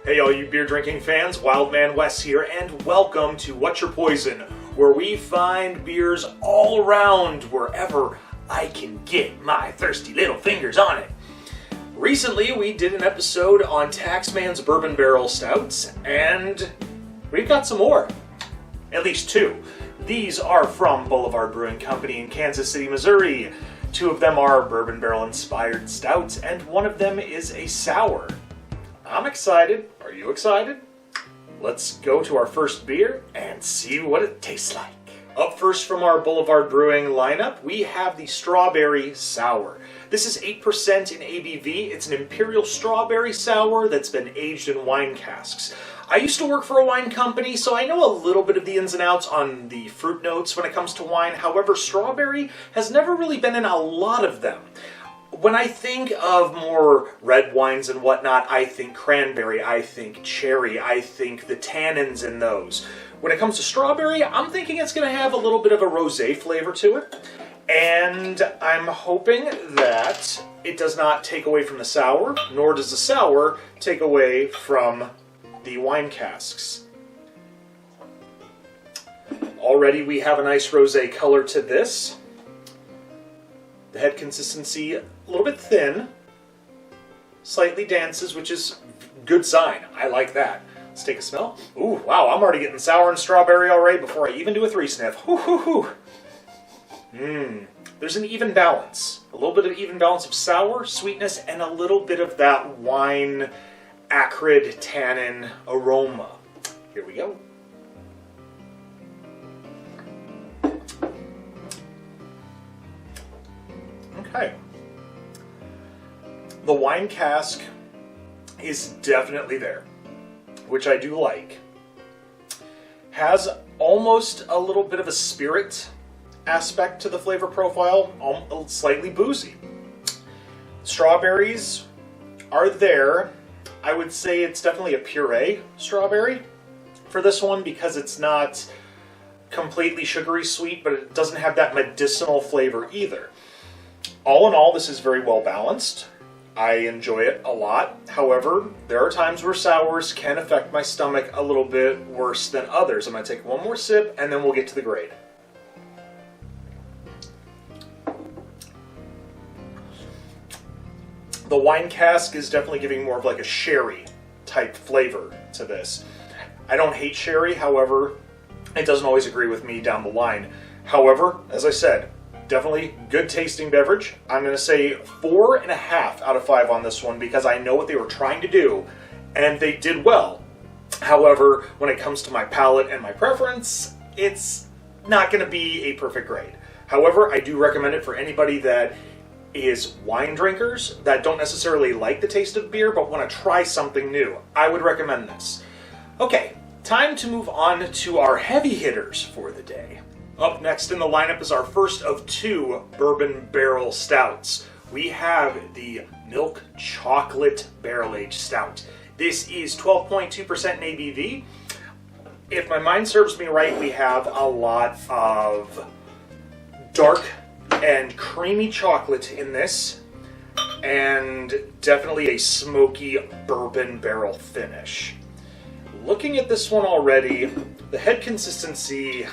Hey all you beer drinking fans, Wildman Wess here, and welcome to What's Your Poison, where we find beers all around wherever I can get my thirsty little fingers on it. Recently we did an episode on Taxman's Bourbon Barrel Stouts, and we've got some more. At least two. These are from Boulevard Brewing Company in Kansas City, Missouri. Two of them are Bourbon Barrel inspired stouts, and one of them is a sour. I'm excited. Are you excited? Let's go to our first beer and see what it tastes like. Up first from our Boulevard Brewing lineup, we have the Strawberry Sour. This is 8% in ABV. It's an imperial strawberry sour that's been aged in wine casks. I used to work for a wine company, so I know a little bit of the ins and outs on the fruit notes when it comes to wine. However, strawberry has never really been in a lot of them. When I think of more red wines and whatnot, I think cranberry, I think cherry, I think the tannins in those. When it comes to strawberry, I'm thinking it's going to have a little bit of a rosé flavor to it. And I'm hoping that it does not take away from the sour, nor does the sour take away from the wine casks. Already we have a nice rosé color to this. The head consistency, a little bit thin, slightly dances, which is a good sign. I like that. Let's take a smell. Ooh, wow, I'm already getting sour and strawberry already before I even do a three sniff. Hoo, hoo, hoo. There's an even balance. A little bit of even balance of sour, sweetness, and a little bit of that wine, acrid tannin aroma. Here we go. Okay. The wine cask is definitely there, which I do like. Has almost a little bit of a spirit aspect to the flavor profile, slightly boozy. Strawberries are there. I would say it's definitely a puree strawberry for this one because it's not completely sugary sweet, but it doesn't have that medicinal flavor either. All in all, this is very well balanced. I enjoy it a lot. However, there are times where sours can affect my stomach a little bit worse than others. I'm going to take one more sip and then we'll get to the grade. The wine cask is definitely giving more of like a sherry type flavor to this. I don't hate sherry, however, it doesn't always agree with me down the line. However, as I said, definitely good tasting beverage. I'm going to say 4.5 out of 5 on this one because I know what they were trying to do and they did well. However, when it comes to my palate and my preference, it's not going to be a perfect grade. However, I do recommend it for anybody that is wine drinkers that don't necessarily like the taste of beer but want to try something new. I would recommend this. Okay, time to move on to our heavy hitters for the day. Up next in the lineup is our first of two Bourbon Barrel Stouts. We have the Milk Chocolate Barrel Aged Stout. This is 12.2% in ABV. If my mind serves me right, we have a lot of dark and creamy chocolate in this, and definitely a smoky bourbon barrel finish. Looking at this one already, the head consistency,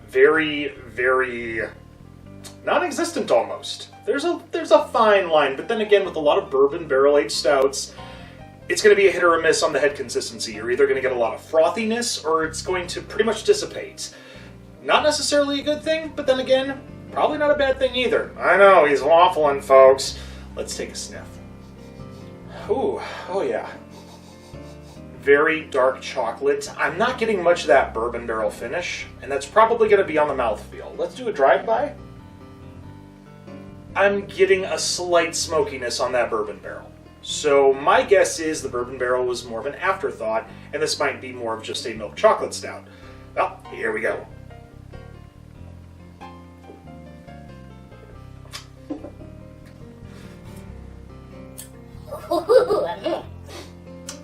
very, very non-existent almost. There's a fine line, but then again, with a lot of bourbon barrel-aged stouts, it's going to be a hit or a miss on the head consistency. You're either going to get a lot of frothiness, or it's going to pretty much dissipate. Not necessarily a good thing, but then again, probably not a bad thing either. I know, he's waffling, folks. Let's take a sniff. Ooh, oh yeah. Very dark chocolate. I'm not getting much of that bourbon barrel finish, and that's probably going to be on the mouthfeel. Let's do a drive-by. I'm getting a slight smokiness on that bourbon barrel. So my guess is the bourbon barrel was more of an afterthought, and this might be more of just a milk chocolate stout. Well, here we go.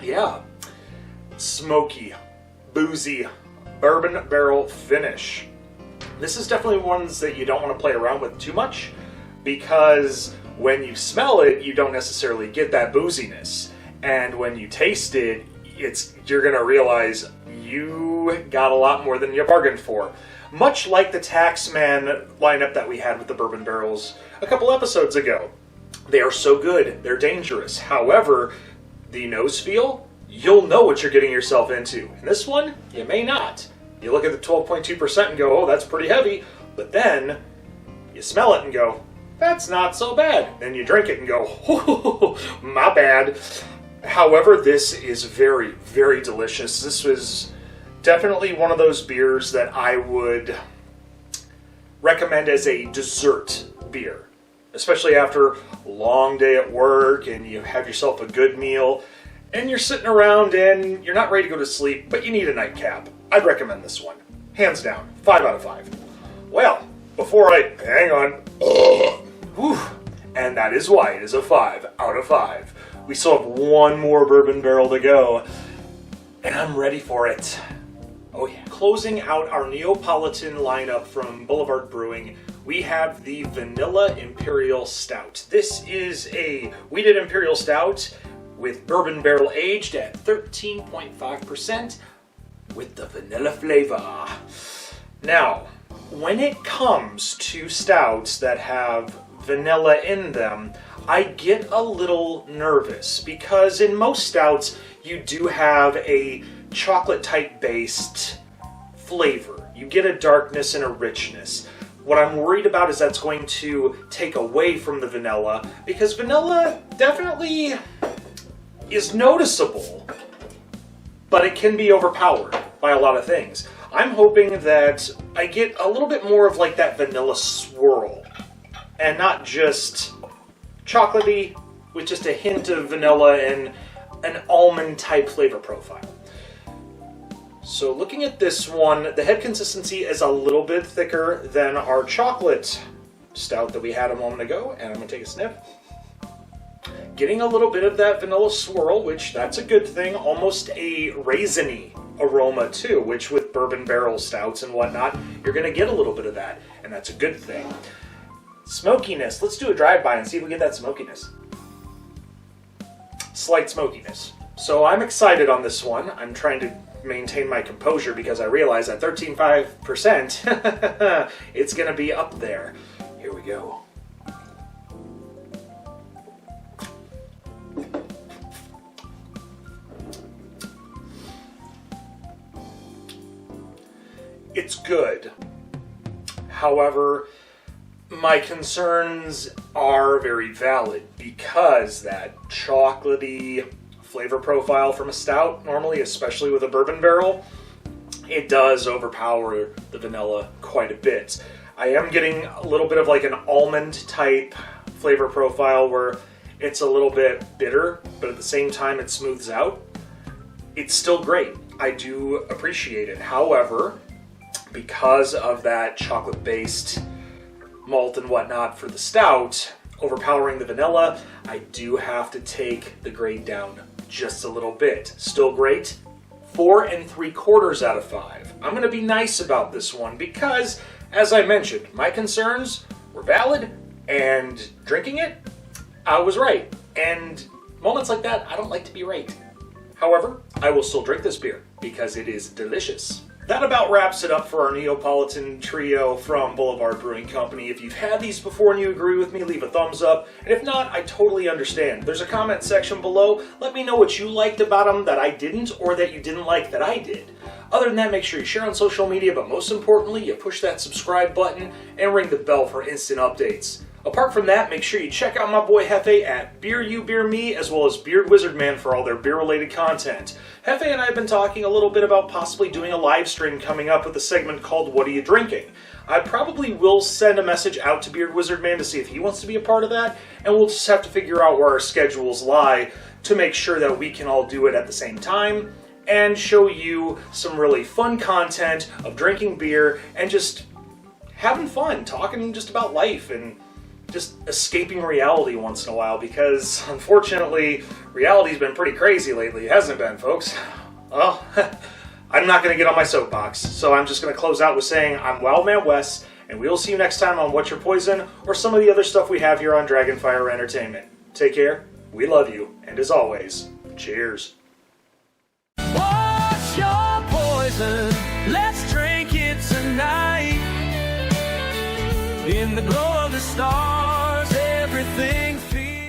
Yeah. Smoky, boozy, bourbon barrel finish. This is definitely ones that you don't want to play around with too much because when you smell it, you don't necessarily get that booziness. And when you taste it, you're going to realize you got a lot more than you bargained for. Much like the Taxman lineup that we had with the bourbon barrels a couple episodes ago. They are so good, they're dangerous. However, the nose feel, you'll know what you're getting yourself into. In this one, you may not. You look at the 12.2% and go, oh, that's pretty heavy. But then you smell it and go, that's not so bad. Then you drink it and go, oh, my bad. However, this is very, very delicious. This was definitely one of those beers that I would recommend as a dessert beer, especially after a long day at work and you have yourself a good meal and you're sitting around and you're not ready to go to sleep, but you need a nightcap. I'd recommend this one. Hands down, 5 out of 5. Well, hang on. Whew, and that is why it is a 5 out of 5. We still have one more bourbon barrel to go, and I'm ready for it. Oh yeah. Closing out our Neapolitan lineup from Boulevard Brewing, we have the Vanilla Imperial Stout. This is a wheated Imperial Stout with bourbon barrel aged at 13.5% with the vanilla flavor. Now, when it comes to stouts that have vanilla in them, I get a little nervous because in most stouts you do have a chocolate type based flavor. You get a darkness and a richness. What I'm worried about is that's going to take away from the vanilla, because vanilla definitely is noticeable, but it can be overpowered by a lot of things. I'm hoping that I get a little bit more of like that vanilla swirl and not just chocolatey with just a hint of vanilla and an almond type flavor profile. So looking at this one, the head consistency is a little bit thicker than our chocolate stout that we had a moment ago, and I'm going to take a sniff. Getting a little bit of that vanilla swirl, which that's a good thing, almost a raisiny aroma too, which with bourbon barrel stouts and whatnot, you're going to get a little bit of that, and that's a good thing. Smokiness, let's do a drive-by and see if we get that smokiness. Slight smokiness. So I'm excited on this one. I'm trying to maintain my composure because I realize at 13.5%, it's going to be up there. Here we go. It's good. However, my concerns are very valid because that chocolatey flavor profile from a stout, normally, especially with a bourbon barrel, it does overpower the vanilla quite a bit. I am getting a little bit of like an almond type flavor profile where it's a little bit bitter, but at the same time it smooths out. It's still great. I do appreciate it. However, because of that chocolate-based malt and whatnot for the stout, overpowering the vanilla, I do have to take the grade down just a little bit. Still great. 4 3/4 out of 5. I'm going to be nice about this one because, as I mentioned, my concerns were valid, and drinking it, I was right. And moments like that, I don't like to be right. However, I will still drink this beer because it is delicious. That about wraps it up for our Neapolitan trio from Boulevard Brewing Company. If you've had these before and you agree with me, leave a thumbs up. And if not, I totally understand. There's a comment section below. Let me know what you liked about them that I didn't, or that you didn't like that I did. Other than that, make sure you share on social media, but most importantly, you push that subscribe button and ring the bell for instant updates. Apart from that, make sure you check out my boy Hefe at Beer You Beer Me, as well as Beard Wizard Man for all their beer-related content. Hefe and I have been talking a little bit about possibly doing a live stream coming up with a segment called What Are You Drinking? I probably will send a message out to Beard Wizard Man to see if he wants to be a part of that, and we'll just have to figure out where our schedules lie to make sure that we can all do it at the same time and show you some really fun content of drinking beer and just having fun, talking just about life and just escaping reality once in a while, because unfortunately reality's been pretty crazy lately, hasn't it been, folks? Well, I'm not going to get on my soapbox, so I'm just going to close out with saying I'm Wildman Wess, and we'll see you next time on What's Your Poison, or some of the other stuff we have here on Dragonfire Entertainment. Take care, we love you, and as always, Cheers. What's your poison? Let's drink it tonight. In the glow of the stars, everything feels